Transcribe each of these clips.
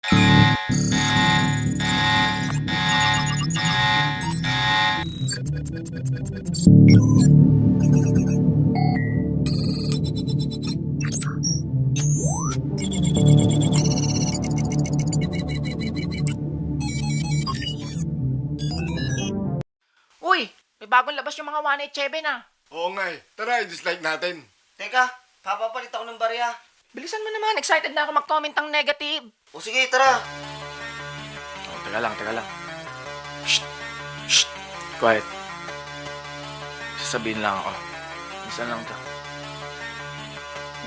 Uy, may bagong labas yung mga 187 ah. Oo nga eh. Tara, i-dislike natin. Teka, papapalit ako ng barya. Bilisan mo naman, excited na ako mag-comment ng negative. O sige, tara. Oh, teka lang. Shh. Quiet. Sasabihin lang ako. Minsan lang to.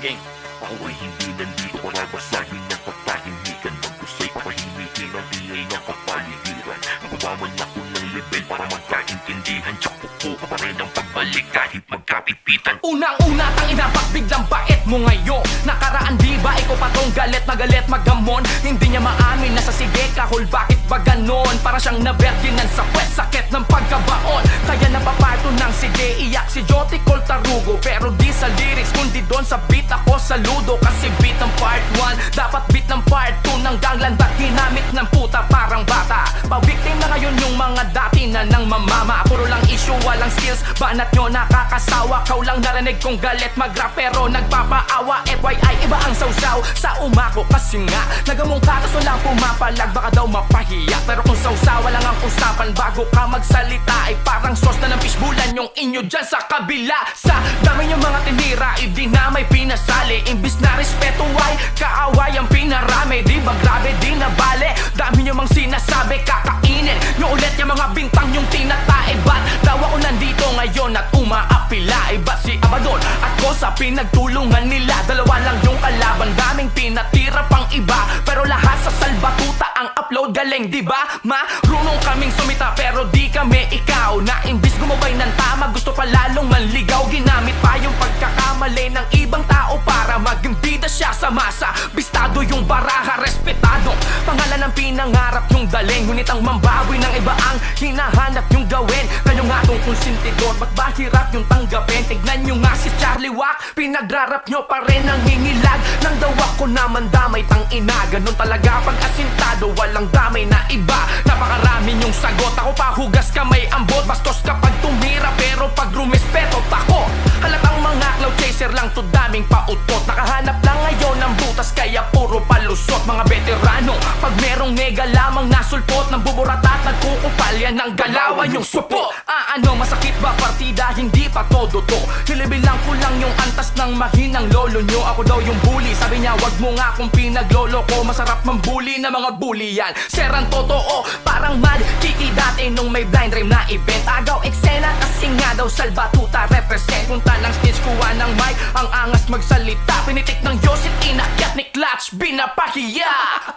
Gang. Ako ay hindi nandito para basahin ng katahimikan. Magkusay patahimikin ang ingay ng kapaligiran. Nagawaman ako ng level para magkaintindihan. Tsakuko ka pa rin ang pagbalik kahit magkapipitan. Unang-una tangina, bak biglang bait mo ngayon. Nakaraan di ba ikaw pa tong galit na galit magamon. Hindi niya maamin na sa sige kahol, bakit ba ganon? Para siyang naberginan sa puwet, sakit ng pagkabaon. Kaya napaparto ng sige, iyak si Joti Col Tarugo. Pero di sa lyrics, kundi doon sa beat ako saludo. Kasi beat ng part 1, dapat beat ng part 2. Nang ganglandat, ginamit ng puta parang bata. Pabiktim na ngayon yung mga dati na nang mamama. Puro lang issue, walang skills, banat nyo nakakasawa. Kau lang narinig kong galit mag-rap pero nagpapaawa. FYI, iba ang sausaw sa umako kasi nga nagamong katas walang pumapalag, baka daw mapahiya. Pero kung sausawa lang ang usapan bago ka magsalita, ay parang sauce na ng fishbulan yung inyo dyan sa kabila. Sa dami yung mga tinira, hindi na may pinasali. Imbis na respeto ay kaaway ang pinarami. Di ba grabe, di na bale. Dami nyo mang sinasabi, kakainin nyo ulit yung mga bintang yung tinatae. Ba't daw ako nandito ngayon at umaapila? Iba si Abaddon at ko sa pinagtulungan nila. Dalawa lang yung kalaban, daming pinatira pang iba. Pero lahat sa salbatuta ang upload galing, di ba? Marunong kaming sumita pero di kami ikaw. Na imbis gumabay ng tama, gusto pa lalong manligaw. Ginamit pa yung pagkakamali ng ibang tao para maging bida siya sa masa. Bistado yung baraha, respetado pangalan ng pinangarap yung daling. Ngunit ang mambawi ng iba ang hinahanap yung gawin. Kayo nga tong konsentidor, ba't ba hirap yung tanggapin? Tignan nyo nga si Charlie Wack, pinagrarap nyo pa rin ang hingilag. Nang daw ako naman damay, tang ina. Ganun talaga pag asintado, walang damay na iba. Napakarami yung sagot, ako pa hugas kamay ambot. Bastos kapag tumira pero pag rumespeto tako. Halatang mga cloud chaser lang to, daming pautot. Nakahanap lang ngayon ng butas kaya puro palusot. Mga veterano, pag merong nega lamang nasulpot, nang buburat at nagkukupal yan ang galawan yung supo. Ano, masakit ba partida? Hindi pa todo to. Nilibilang ko lang yung antas ng mahinang lolo nyo. Ako daw yung bully, sabi niya wag mo nga kung pinaglolo ko. Masarap mambuli na mga bully yan. Serang totoo, parang mad kiki dati nung may blind rhyme na event. Agaw eksena kasi nga daw salbatuta represent. Punta ng stage kuha ng mic, ang angas magsalita. Pinitik ng Yosit, inakyat ni Clutch, binapahiya.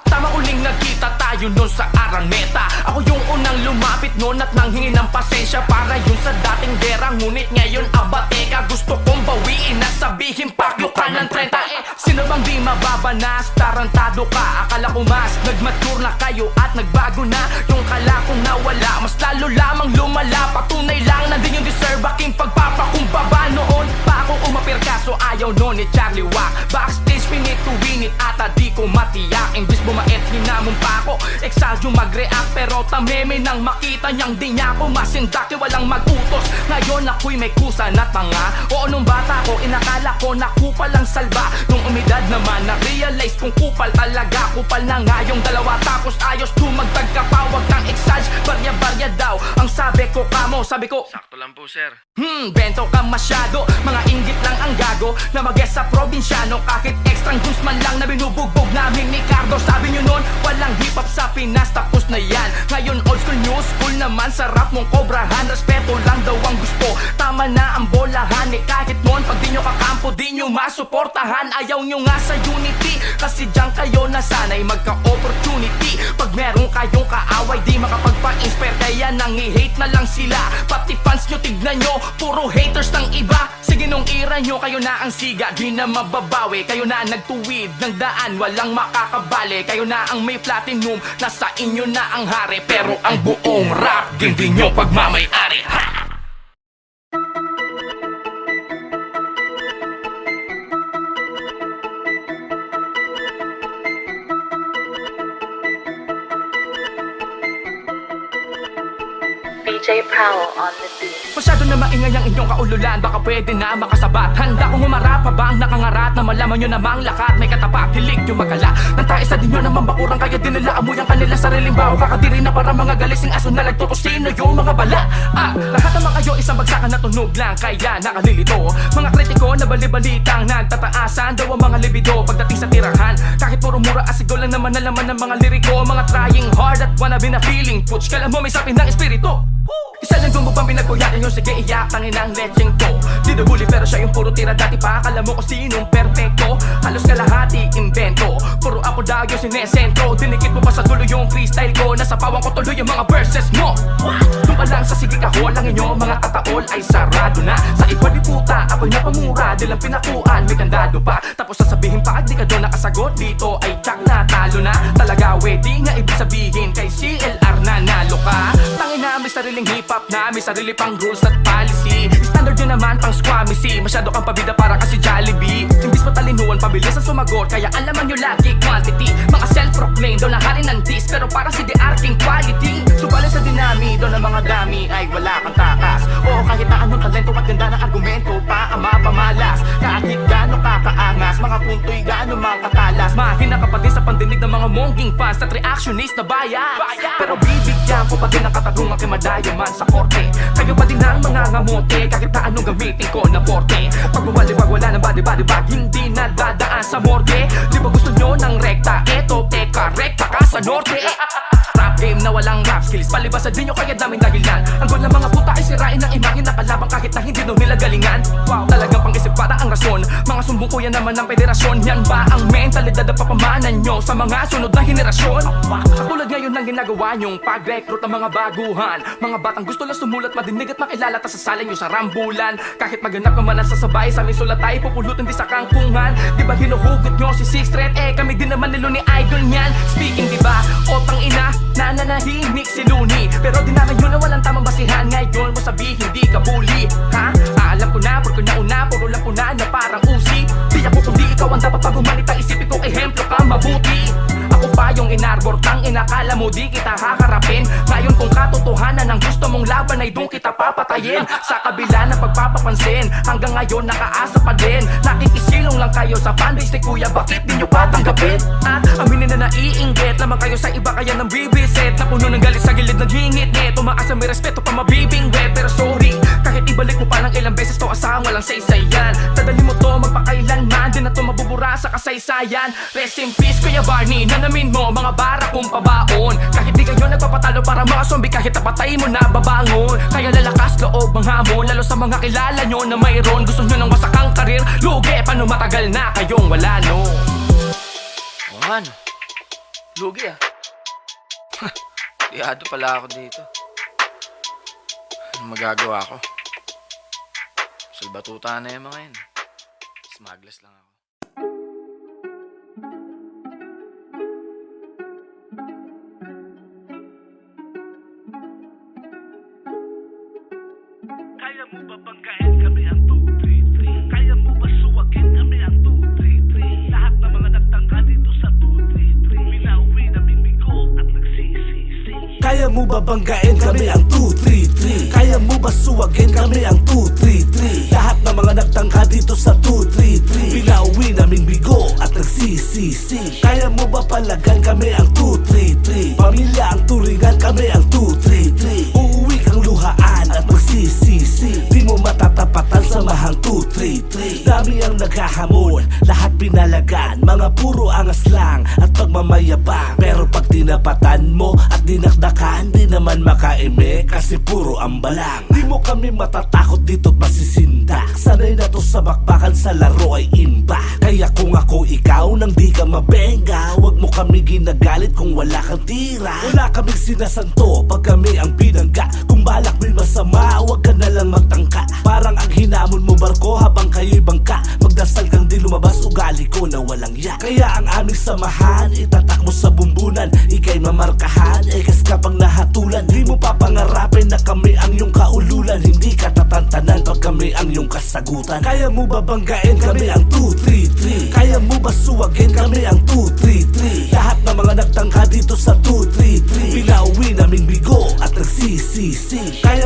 Tama uling nagkita tayo nun sa Araneta. Ako yung unang lumapit nun at nanghingi ng pasensya para yun sa dating gera. Ngunit ngayon abateka, gusto kong bawiin na sabihin pakyo ka ng 30. Sino bang di mababanas? Tarantado ka, akala ko mas nagmature na kayo at nagbago na yung kala kong nawala. Mas lalo lamang lumala, patunay lang na din yung deserve aking pagpapakumbaba. Noon pa ako umapir kaso ayaw nun ni Charlie Wack. Backstage pinit to win it ata di ko matiyak. Imbis bumait hinamon pa ako, exagyo mag-react pero tameme nang makita niyang di niya ako masindak. Walang mag-utos, ngayon ako'y may kusa na tanga. Oo nung bata ko inakala ko na kupal ang salba. Nung umidad naman na-realize kung kupal talaga. Kupal na nga yung dalawa tapos ayos tumagtag ka pa. Wag kang exage, barya-barya daw ang sabi ko kamo. Sabi ko, Sakto lang po, sir. bento ka masyado. Mga inggit lang ang gago na mag-guess sa probinsyano. Kahit extrang guns man lang na binubugbog namin ni Cardo. Sabi nyo nun, walang hip-hop sa Pinas, tapos na yan. Ngayon old school, new school naman, sarap mong kobrahan. Respeto lang daw ang gusto, tama na ang bolahan. Kahit noon, pag di nyo kakampo, di nyo masuportahan. Ayaw nyo nga sa unity, kasi dyan kayo nasanay magka-opportunity. Pag meron kayong kaaway, di makapagpa-inspire, kaya nangi-hate na lang sila. Pati fans nyo, tignan nyo, puro haters ng iba. Sige nung ira nyo, kayo na ang siga, di na mababawi. Kayo na nagtuwid ng daan, walang makakabali. Kayo na ang may platinum, nasa inyo na ang hari. Pero ang buong rap, hindi nyo pagmamay-ari. Ha! DJ Powell on the beat. Masyado na maingay ang inyong kaululan, baka pwede na makasabat. Handa kong umarap pa ba ang nakangarat na malaman nyo namang lakat may katapat, hilig yung magala. Nang taisa din nyo namang bakurang kaya dinala amoy ang kanilang sariling baho. Kakadiri na para mga galising aso na nagtutusino yung mga bala. Lahat naman kayo isang bagsakan na tunog lang kaya nakalilito. Mga kritiko na bali-balitang nagtataasan daw ang mga libido pagdating sa tirahan. Kahit puro mura asigaw lang naman nalaman ng mga liriko. Mga trying hard at wanna be na feeling putsch, kala mo may sapin ng espiritu. Isa lang doon mo bang pinagpuyakan yung sige iyak tangin ang lecheng to. Di na bully pero siya yung puro tira dati pa. Akala mo kung sinong perfecto, halos kalahati invento. Puro ako daw yung sinesentro. Dinikit mo pa sa dulo yung freestyle ko. Nasa pawang ko tuloy yung mga verses mo. Doon pa lang sa sige kahol ang inyo mga kataol ay sarado na. Sa iba di puta, ako'y napamura. Di lang pinakuan, may kandado pa. Tapos sasabihin pa, di ka doon nakasagot. Dito ay tsak na talo na. Talaga wedi nga ibig sabihin kay CLR na nalo ka. Tangin na may sariling hip-hop na may sarili pang rules at policy. Standard yun naman pang squamisi. Masyado kang pabida para kasi Jollibee. Imbis matalinuan, pabilis ang sumagot. Kaya alaman nyo lagi quantity. Mga self-proclaimed doon ang hari ng dis. Pero para si The Arking quality. Subalit sa dinami, doon ang mga dami ay wala kang takas. Oo kahit na anong talento at ganda ng argumento pa ama pamalas. Kahit gano'ng kakaangas, mga punto'y gano'ng mga katalas. Mahina ka pa din sa pandinig ng mga mongging fans at reactionist na bias. Pero bibigyan ko pa din ang katarungan kay madayaman sa korte. Kayo pa din ang mga ngamote kahit na anong gamitin ko na porte. Pag bumalibag wala ng body bag, hindi na dadaan sa morgue. Di ba gusto nyo ng rekta? Eto teka, rekta ka sa norte. Rap game na walang rap skills, palibasan din nyo kaya daming dahilan. Ang goal ng mga puta ay sirain ang imahe na kalabang kahit na hindi daw nila galingan. Talagang pang-isip para ang rason. Mga sumbong ko yan naman ng federasyon. Yan ba ang mentalidad na papamanan nyo sa mga sunod na henerasyon? Katulad ngayon ng ginagawa nyong pag-recruit ng mga baguhan. Mga batang gusto lang sumulat, madinig at makilala, tas sasalin nyo sa rambulan. Kahit maganap naman ang sasabay, sa aming sulat tayo pupulutin di sa kangkungan. Di ba hinuhugot nyo si Six Threat? Kami din naman nilo ni Idol nyan. Speaking di ba, otang ina, nananahimik si Looney. Pero di namin yun na walang tamang basihan. Ngayon mo sabihin di ka bully. Alam ko na, porque nauna, puro lang ko na parang usi. Di ako kung di ikaw ang dapat pag humanita. Isipin ko ehemplo ka mabuti. Ako pa yung inarbor, tang inakala mo di kita haharapin. Ngayon kung katotohanan ang gusto mong laban ay doon kita papatayin. Sa kabila ng pagpapapansin, hanggang ngayon nakaasa pa din. Nakikisilong lang kayo sa fanbase ni Kuya, bakit di nyo patanggapin? At aminin na naiinggit lamang kayo sa iba kaya nang bibisit. Na puno ng galit sa gilid ng ngingit. Tumaas ang may respeto pa mabibingwit. Pero sorry, kahit ibalik mo pa ng ilang beses to asang walang saysayan. Dadali mo to magpakailanman, di na to mabubura sa kasaysayan. Rest in peace Kuya Barney, nanamin mo mga bara kong pabaon. Kahit di kayo nagpapatalo para mga zombie, kahit napatay mo na babangon. Kaya lalakas loob mga hamon, lalo sa mga kilala nyo na mayroon. Gusto nyo ng wasakang karir, lugi paano matagal na kayong wala no. Ano? Lugi Lihado pala ako dito. Ano magagawa ko? Salbatuta na yung mga yun. Smuggles lang ako. Kaya mo ba banggain kami ang 233? Kaya mo ba suwagin kami ang 233? Lahat ng mga nagtangka dito sa 233 Minauwi na mimigo at nagsisisi. Kaya mo ba banggain kami ang 233? Kaya mo ba suwagin kami ang 233? Lahat ng mga nagtangka dito sa 233 Pinauwi naming bigo at nagsisisi. Kaya mo ba palagan kami ang 233? Pamilya ang turingan kami ang 233 Uuwi kang luhaan at magsisisi. Di mo matatapatan sa mahang 233 Dami ang naghahamon, lahat pinalagan. Mga puro angas lang at pagmamayabang. Pero pag tinapatan mo at dinakdakan, di naman makaime kasi puro ambalang. Di mo kami matatakot dito't masisindak. Sanay na to sa bakbakan, sa laro ay imba. Kaya kung ako ikaw nang di ka mabenga, wag mo kami ginagalit kung wala kang tira. Wala kaming sinasanto pag kami ang binangga. Kung balak mo'y masama, wag ka nalang magtangka. Parang ang hinamon mo barko habang kayo'y bangka. Magdasal kang di lumabas, ugali ko na walang yak. Kaya ang aming samahan, itatak mo sa bumbunan. Ika'y mamarkahan, ekas kapag nahatulan. Di mo papangarapin na kami ang iyong kaululan. Hindi ka tatantanan pag kami ang iyong kasagutan. Kaya mo ba banggain kami ang 233? Kaya mo ba suwagin kami ang 233? Lahat ng mga nagtangka dito sa 233 Pinauwi naming bigo at nagsisisi. Kaya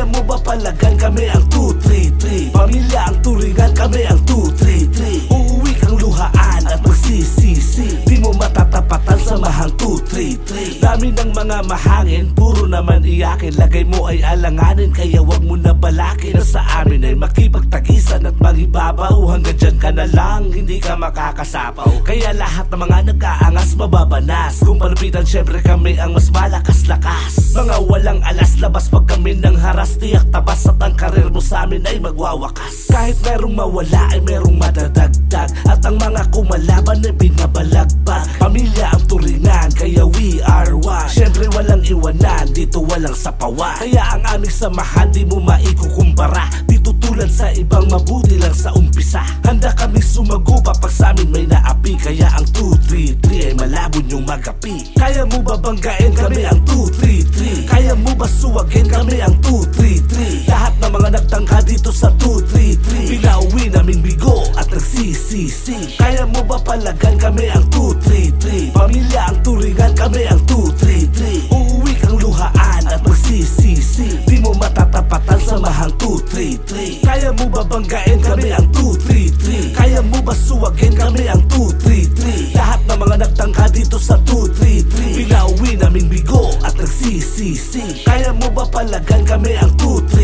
palagan kami ang 233? Pamilya ang turingan, kami ang 233. Uuwi kang luhaan at magsisisi, di mo matatapatan sa mahang 233. Dami ng mga mahangin, puro naman iyakin. Lagay mo ay alanganin, kaya wag mo na balakin. Na sa amin ay makipagtagisan at mangibabaw. Hanggang dyan ka na lang, hindi ka makakasapaw. Kaya lahat ng mga nag-aangas mababanas. Kung palupitan syempre kami ang mas malakas-lakas. Mga walang alas, labas pag kami ng haras. Tiyak tabas at ang karir mo sa amin ay magwawakas. Kahit merong mawala ay merong madadagdag, at ang mga kumalaban ay binabalagbag. Pamilya ang turingan, kaya we are one. Syempre walang iwanan, dito walang sapawan. Kaya ang aming samahan di mo maikukumpara. Di tutulad sa ibang mabuti lang sa umpisa. Handa kami sumagupa pag sa amin may naapi. Kaya ang 233 ay malabo niyong magapi. Kaya mo ba banggain kami ang 233? Kaya mo ba suwagin kami ang 233? Lahat ng mga nagtangka dito sa 233, pinauwi naming bigo at nagsisisi. Kaya mo ba palagan kami ang 233? Pamilya ang turingan, kami ang 233. Uuwi kang luhaan at magsisisi, di mo matatapatan sa mahang 233. Kaya mo ba banggain kami ang 233? Kaya mo ba suwagin kami ang 233? Lahat ng mga nagtangka dito sa 233, pinauwi naming bigo at nagsisisi. Kaya mo ba palagan kami ang 233?